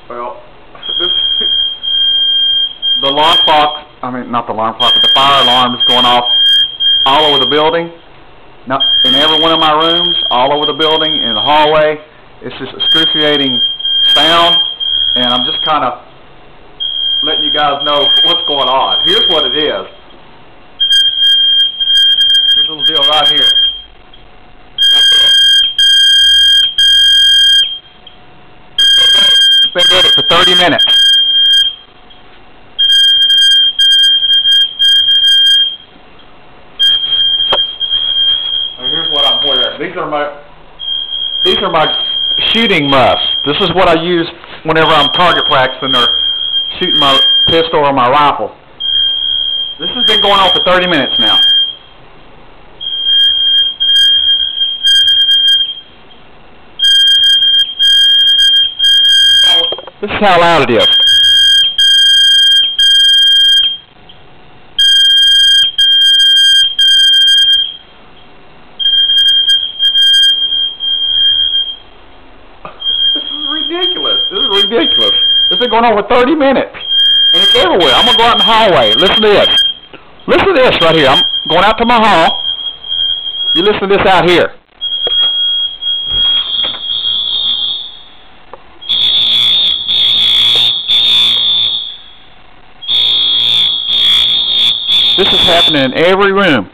Well, this, the alarm clock, not the alarm clock, but the fire alarm is going off all over the building. Now, in every one of my rooms, all over the building, in the hallway. It's just excruciating sound, and I'm just kind of letting you guys know what's going on. Here's what it is. Here's a little deal right here. It's been doing it for 30 minutes. Now here's what I'm wearing. These are my shooting muffs. This is what I use whenever I'm target practicing or shooting my pistol or my rifle. This has been going on for 30 minutes now. This is how loud it is. This is ridiculous. This is ridiculous. This has been going on for 30 minutes. And it's everywhere. I'm going to go out in the hallway. Listen to this. Listen to this right here. I'm going out to my hall. You listen to this out here. This is happening in every room.